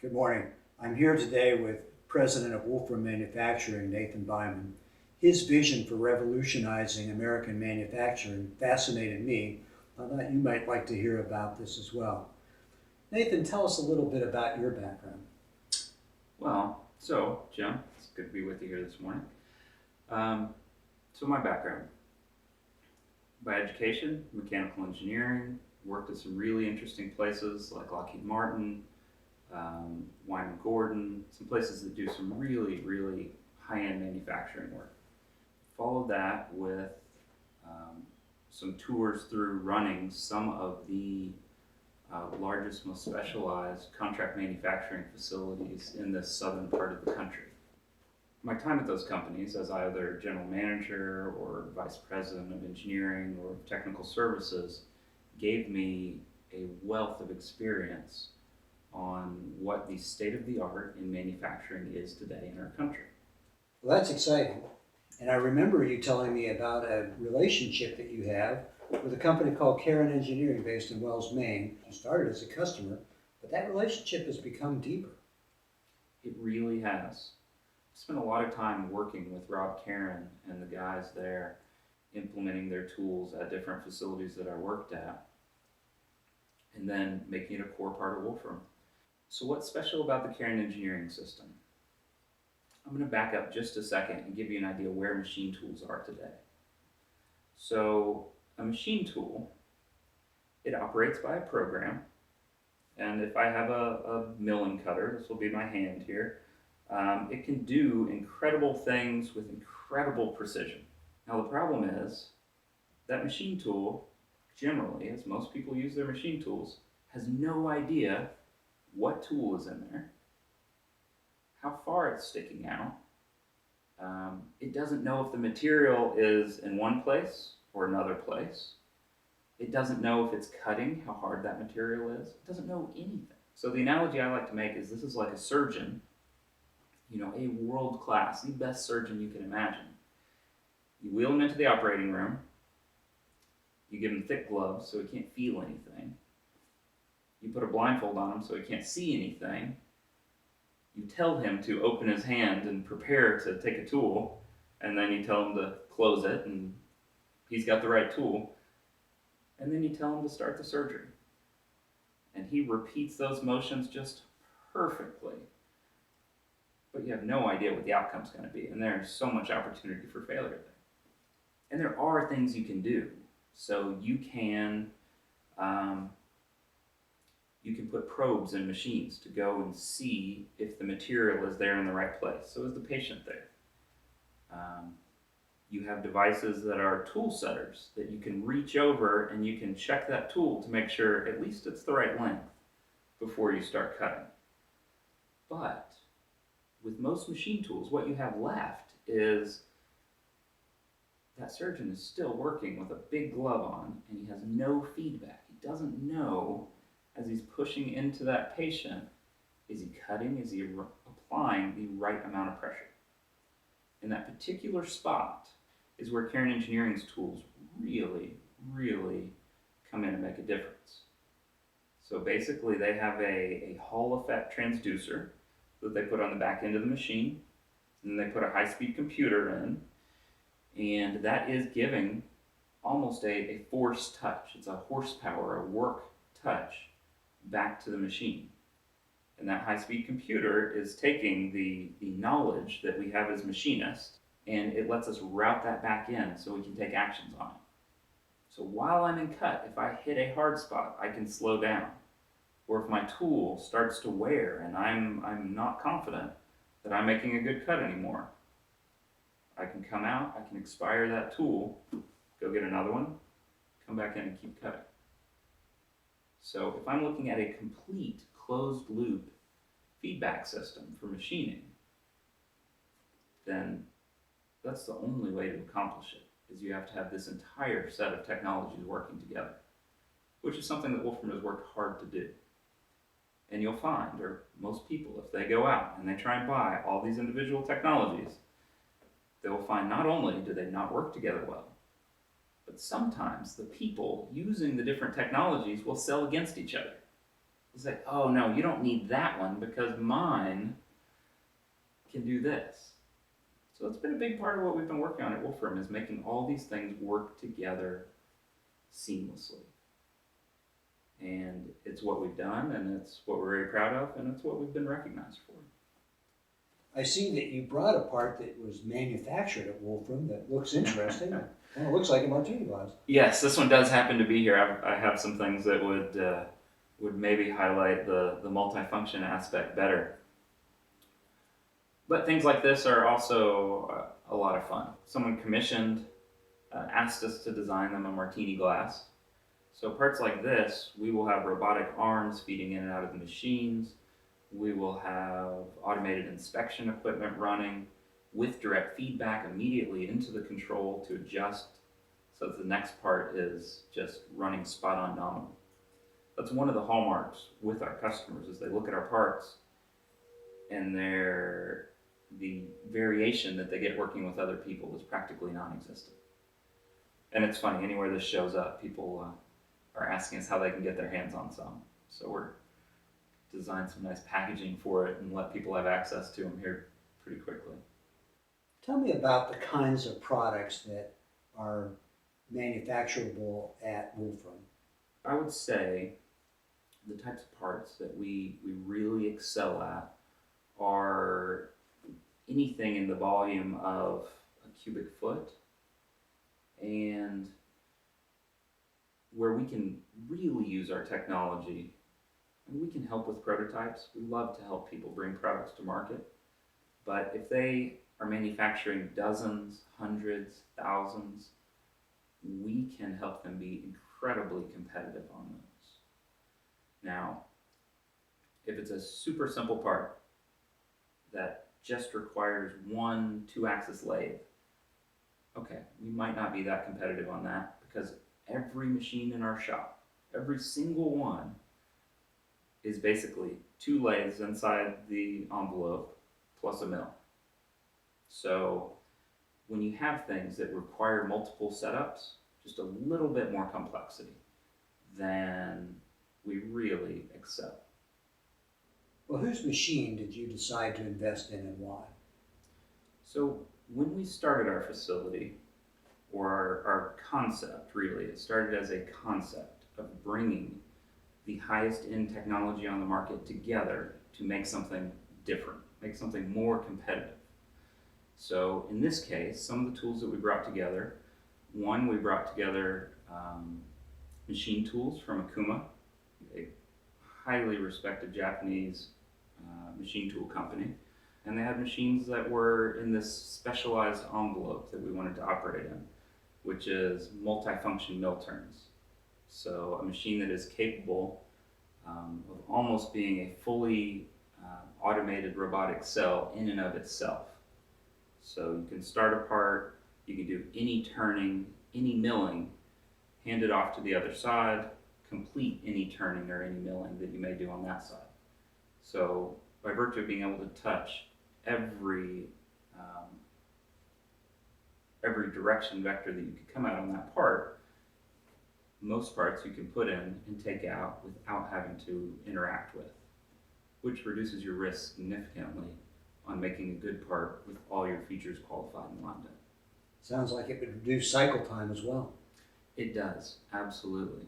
Good morning. I'm here today with President of Wolfram Manufacturing, Nathan Byman. His vision for revolutionizing American manufacturing fascinated me. I thought you might like to hear about this as well. Nathan, tell us a little bit about your background. Jim, it's good to be with you here this morning. My background, by education, mechanical engineering, worked at some really interesting places like Lockheed Martin, Wyman Gordon, some places that do some really, really high-end manufacturing work. Followed that with some tours through running some of the largest, most specialized contract manufacturing facilities in the southern part of the country. My time at those companies as either general manager or vice president of engineering or technical services gave me a wealth of experience on what the state of the art in manufacturing is today in our country. Well, that's exciting. And I remember you telling me about a relationship that you have with a company called Karen Engineering based in Wells, Maine. You started as a customer, but that relationship has become deeper. It really has. I spent a lot of time working with Rob Karen and the guys there, implementing their tools at different facilities that I worked at, and then making it a core part of Wolfram. So what's special about the Karen Engineering system? I'm going to back up just a second and give you an idea where machine tools are today. So a machine tool, it operates by a program, and if I have a milling cutter, this will be my hand here, it can do incredible things with incredible precision. Now the problem is that machine tool, generally, as most people use their machine tools, has no idea what tool is in there, how far it's sticking out. It doesn't know if the material is in one place or another place. It doesn't know if it's cutting, how hard that material is. It doesn't know anything. So the analogy I like to make is this is like a surgeon, a world-class, the best surgeon you can imagine. You wheel him into the operating room. You give him thick gloves so he can't feel anything. You put a blindfold on him so he can't see anything. You tell him to open his hand and prepare to take a tool, and then you tell him to close it, and he's got the right tool. And then you tell him to start the surgery. And he repeats those motions just perfectly. But you have no idea what the outcome's going to be, and there's so much opportunity for failure there. And there are things you can do. So you can put probes in machines to go and see if the material is there in the right place. So is the patient there? You have devices that are tool setters that you can reach over and you can check that tool to make sure at least it's the right length before you start cutting. But with most machine tools, what you have left is that surgeon is still working with a big glove on and he has no feedback. He doesn't know as he's pushing into that patient, is he cutting, is he applying the right amount of pressure? In that particular spot is where Karen Engineering's tools really, really come in and make a difference. So basically they have a Hall effect transducer that they put on the back end of the machine, and then they put a high-speed computer in, and that is giving almost a force touch. It's a horsepower, a work touch back to the machine. And that high-speed computer is taking the knowledge that we have as machinists, and it lets us route that back in so we can take actions on it. So while I'm in cut, if I hit a hard spot, I can slow down. Or if my tool starts to wear and I'm not confident that I'm making a good cut anymore, I can come out, I can expire that tool, go get another one, come back in and keep cutting. So if I'm looking at a complete closed loop feedback system for machining, then that's the only way to accomplish it, is you have to have this entire set of technologies working together, which is something that Wolfram has worked hard to do. And you'll find, or most people, if they go out and they try and buy all these individual technologies, they will find not only do they not work together well, but sometimes the people using the different technologies will sell against each other. He's like, oh no, you don't need that one because mine can do this. So it's been a big part of what we've been working on at Wolfram is making all these things work together seamlessly. And it's what we've done, and it's what we're very proud of, and it's what we've been recognized for. I see that you brought a part that was manufactured at Wolfram that looks interesting. Well, it looks like a martini glass. Yes, this one does happen to be here. I have some things that would maybe highlight the multifunction aspect better. But things like this are also a lot of fun. Someone commissioned, asked us to design them a martini glass. So parts like this, we will have robotic arms feeding in and out of the machines. We will have automated inspection equipment running with direct feedback immediately into the control to adjust so that the next part is just running spot on nominal. That's one of the hallmarks with our customers is they look at our parts and the variation that they get working with other people is practically non-existent. And it's funny, anywhere this shows up, people are asking us how they can get their hands on some. So we're designed some nice packaging for it and let people have access to them here pretty quickly. Tell me about the kinds of products that are manufacturable at Wolfram. I would say the types of parts that we really excel at are anything in the volume of a cubic foot and where we can really use our technology. And we can help with prototypes. We love to help people bring products to market. But if they are manufacturing dozens, hundreds, thousands, we can help them be incredibly competitive on those. Now, if it's a super simple part that just requires one 2-axis lathe, okay, we might not be that competitive on that because every machine in our shop, every single one, is basically 2 lathes inside the envelope plus a mill. So when you have things that require multiple setups, just a little bit more complexity, then we really excel. Well, whose machine did you decide to invest in and why? So when we started our facility, or our concept really, it started as a concept of bringing the highest end technology on the market together to make something different, make something more competitive. So in this case, some of the tools that we brought together, one, we brought together machine tools from Akuma, a highly respected Japanese machine tool company. And they had machines that were in this specialized envelope that we wanted to operate in, which is multifunction mill turns. So a machine that is capable of almost being a fully automated robotic cell in and of itself. So you can start a part, you can do any turning, any milling, hand it off to the other side, complete any turning or any milling that you may do on that side. So by virtue of being able to touch every direction vector that you could come out on that part, most parts you can put in and take out without having to interact with, which reduces your risk significantly on making a good part with all your features qualified and lined up. Sounds like it would reduce cycle time as well. It does, absolutely.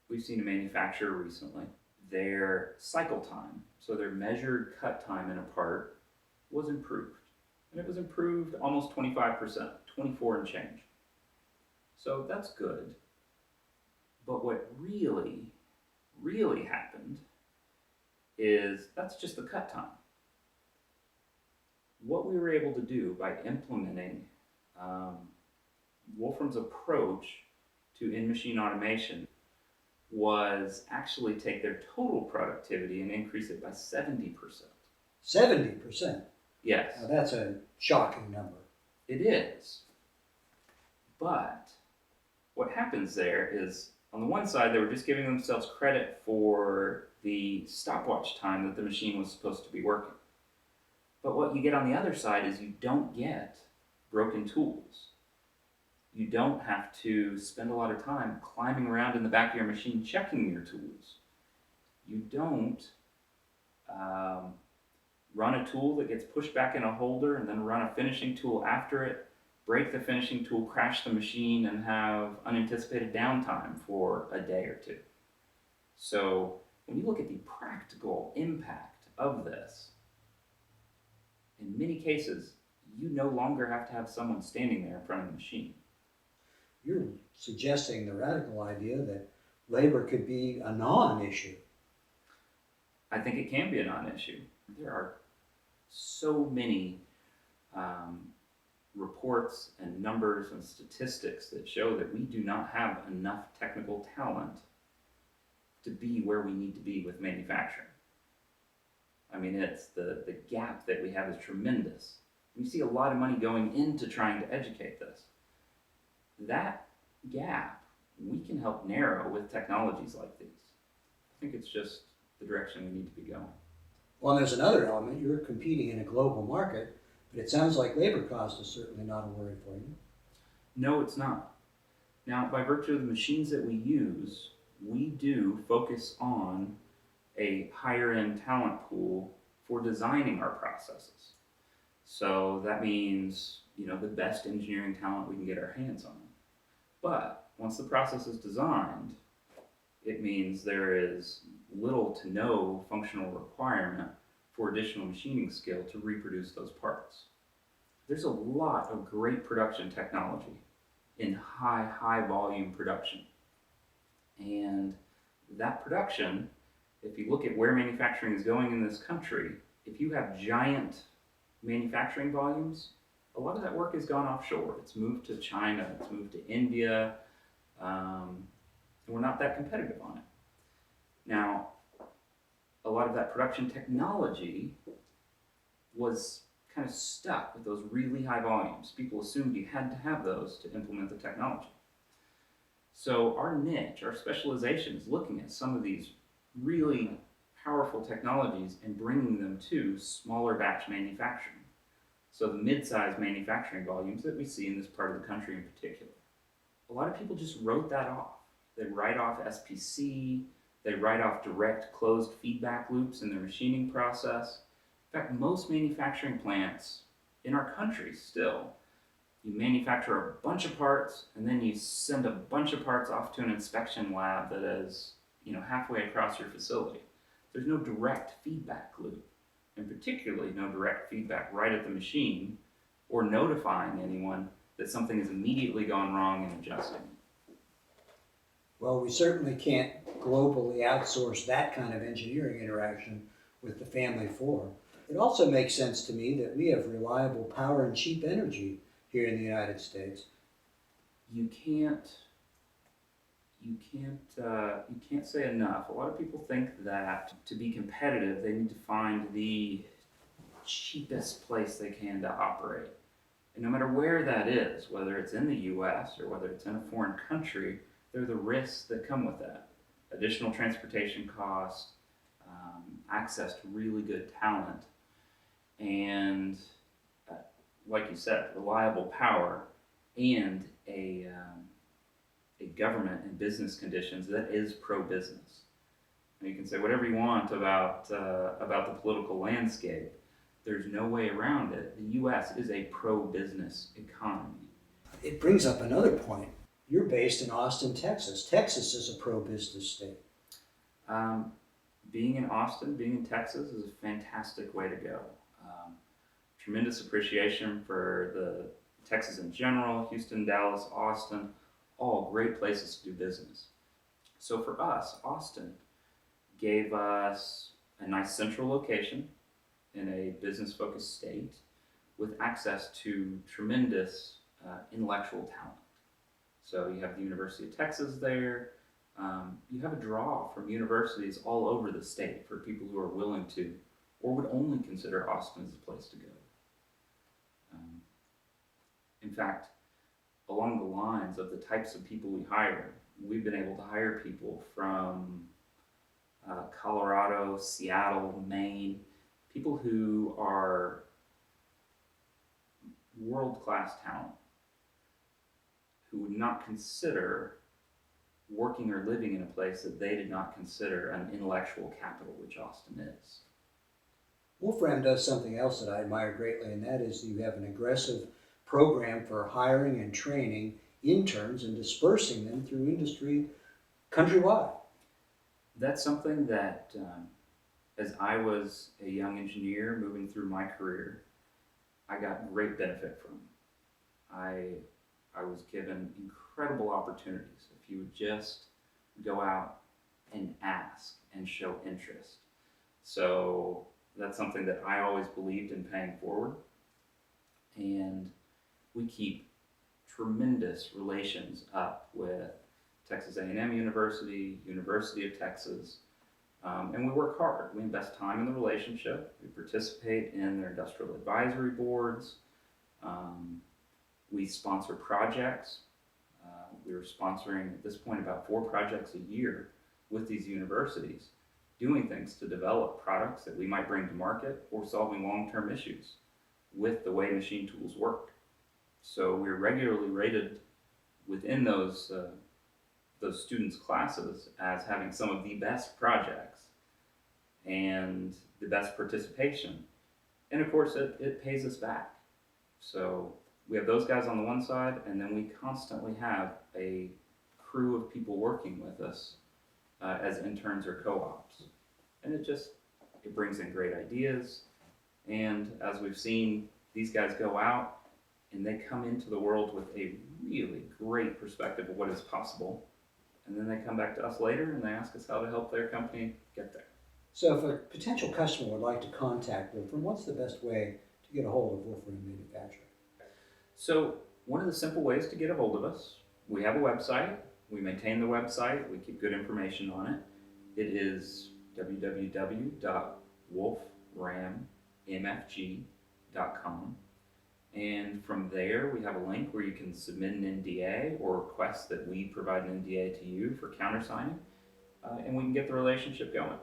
We've seen a manufacturer recently, their cycle time, so their measured cut time in a part, was improved. And it was improved almost 25%, 24 and change. So that's good. But what really, really happened is that's just the cut time. What we were able to do by implementing Wolfram's approach to in-machine automation was actually take their total productivity and increase it by 70%. 70%? Yes. Now that's a shocking number. It is. But what happens there is, on the one side, they were just giving themselves credit for the stopwatch time that the machine was supposed to be working. But what you get on the other side is you don't get broken tools. You don't have to spend a lot of time climbing around in the back of your machine checking your tools. You don't run a tool that gets pushed back in a holder and then run a finishing tool after it, break the finishing tool, crash the machine, and have unanticipated downtime for a day or two. So when you look at the practical impact of this, in many cases, you no longer have to have someone standing there in front of the machine. You're suggesting the radical idea that labor could be a non-issue. I think it can be a non-issue. There are so many reports and numbers and statistics that show that we do not have enough technical talent to be where we need to be with manufacturing. I mean, it's the gap that we have is tremendous. We see a lot of money going into trying to educate this. That gap we can help narrow with technologies like these. I think it's just the direction we need to be going. Well, there's another element. You're competing in a global market, but it sounds like labor cost is certainly not a worry for you. No, it's not. Now, by virtue of the machines that we use, we do focus on a higher end talent pool for designing our processes. So that means, the best engineering talent we can get our hands on. But once the process is designed, it means there is little to no functional requirement for additional machining skill to reproduce those parts. There's a lot of great production technology in high volume production. And that production, if you look at where manufacturing is going in this country, if you have giant manufacturing volumes, a lot of that work has gone offshore. It's moved to China, it's moved to India, and we're not that competitive on it. Now, a lot of that production technology was kind of stuck with those really high volumes. People assumed you had to have those to implement the technology. So our niche, our specialization is looking at some of these really powerful technologies and bringing them to smaller batch manufacturing. So the mid-sized manufacturing volumes that we see in this part of the country in particular. A lot of people just wrote that off. They write off SPC, they write off direct closed feedback loops in their machining process. In fact, most manufacturing plants in our country still, you manufacture a bunch of parts and then you send a bunch of parts off to an inspection lab that is, halfway across your facility. There's no direct feedback loop, and particularly no direct feedback right at the machine or notifying anyone that something has immediately gone wrong and adjusting. Well, we certainly can't globally outsource that kind of engineering interaction with the family four. It also makes sense to me that we have reliable power and cheap energy here in the United States. You can't say enough. A lot of people think that to be competitive, they need to find the cheapest place they can to operate. And no matter where that is, whether it's in the US or whether it's in a foreign country, there are the risks that come with that. Additional transportation costs, access to really good talent, and like you said, reliable power and a government and business conditions that is pro-business. And you can say whatever you want about the political landscape. There's no way around it. The U.S. is a pro-business economy. It brings up another point. You're based in Austin, Texas. Texas is a pro-business state. Being in Austin, being in Texas is a fantastic way to go. Tremendous appreciation for the Texas in general, Houston, Dallas, Austin, all great places to do business. So for us, Austin gave us a nice central location in a business-focused state with access to tremendous intellectual talent. So you have the University of Texas there. You have a draw from universities all over the state for people who are willing to or would only consider Austin as a place to go. In fact, along the lines of the types of people we hire, we've been able to hire people from Colorado, Seattle, Maine, people who are world-class talent, who would not consider working or living in a place that they did not consider an intellectual capital, which Austin is. Wolfram does something else that I admire greatly, and that is you have an aggressive program for hiring and training interns and dispersing them through industry countrywide. That's something that, as I was a young engineer moving through my career, I got great benefit from. I was given incredible opportunities if you would just go out and ask and show interest. So that's something that I always believed in paying forward. And we keep tremendous relations up with Texas A&M University, University of Texas, and we work hard. We invest time in the relationship. We participate in their industrial advisory boards. We sponsor projects. We're sponsoring at this point about 4 projects a year with these universities, doing things to develop products that we might bring to market or solving long-term issues with the way machine tools work. So we're regularly rated within those students' classes as having some of the best projects and the best participation. And of course, it pays us back. So we have those guys on the one side, and then we constantly have a crew of people working with us as interns or co-ops. And it brings in great ideas. And as we've seen, these guys go out and they come into the world with a really great perspective of what is possible. And then they come back to us later and they ask us how to help their company get there. So if a potential customer would like to contact Wolfram, what's the best way to get a hold of Wolfram Manufacturing? So one of the simple ways to get a hold of us, we have a website. We maintain the website. We keep good information on it. It is www.wolframmfg.com. And from there, we have a link where you can submit an NDA or request that we provide an NDA to you for countersigning, and we can get the relationship going.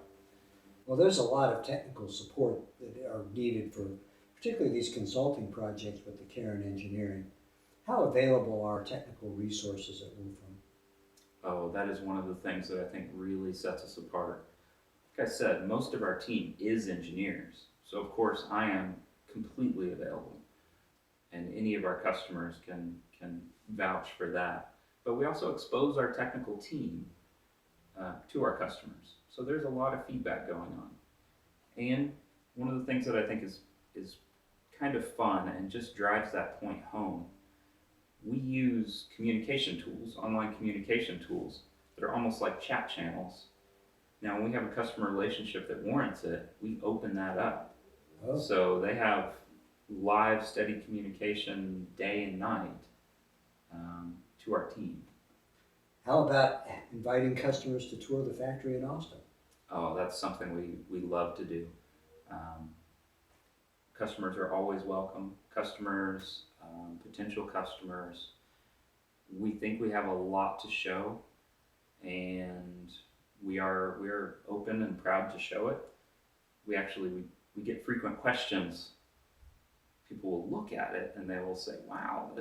Well, there's a lot of technical support that are needed for particularly these consulting projects with the care and engineering. How available are technical resources at Wolfram? Oh, that is one of the things that I think really sets us apart. Like I said, most of our team is engineers, so of course I am completely available. And any of our customers can vouch for that. But we also expose our technical team to our customers. So there's a lot of feedback going on. And one of the things that I think is kind of fun and just drives that point home, we use communication tools, online communication tools, that are almost like chat channels. Now, when we have a customer relationship that warrants it, we open that up. Oh. So they have live, steady communication day and night to our team. How about inviting customers to tour the factory in Austin? Oh, that's something we love to do. Customers are always welcome. Customers, potential customers. We think we have a lot to show, and we're open and proud to show it. We get frequent questions. People will look at it and they will say, wow,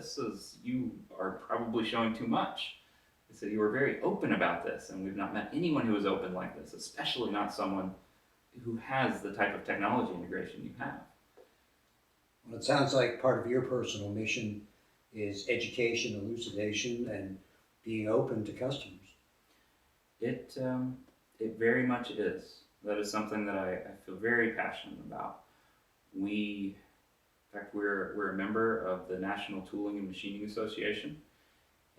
you are probably showing too much. They say, you were very open about this, and we've not met anyone who is open like this, especially not someone who has the type of technology integration you have. Well, it sounds like part of your personal mission is education, elucidation, and being open to customers. It very much is. That is something that I feel very passionate about. In fact, we're a member of the National Tooling and Machining Association,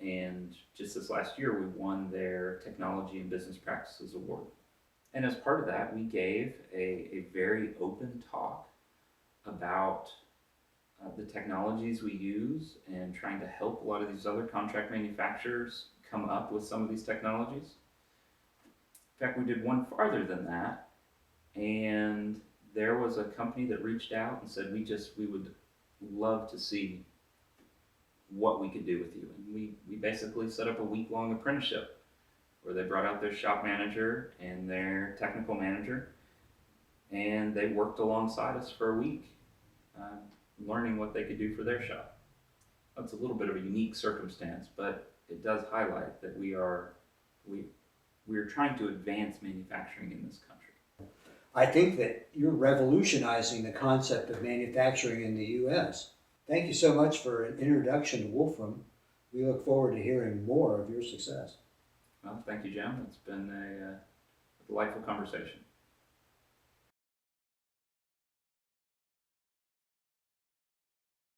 and just this last year we won their Technology and Business Practices Award. And as part of that, we gave a very open talk about the technologies we use and trying to help a lot of these other contract manufacturers come up with some of these technologies. In fact, we did one farther than that, and there was a company that reached out and said, we would love to see what we could do with you. And we basically set up a week-long apprenticeship where they brought out their shop manager and their technical manager, and they worked alongside us for a week, learning what they could do for their shop. That's a little bit of a unique circumstance, but it does highlight that we are we're trying to advance manufacturing in this country. I think that you're revolutionizing the concept of manufacturing in the U.S. Thank you so much for an introduction to Wolfram. We look forward to hearing more of your success. Well, thank you, Jim. It's been a delightful conversation.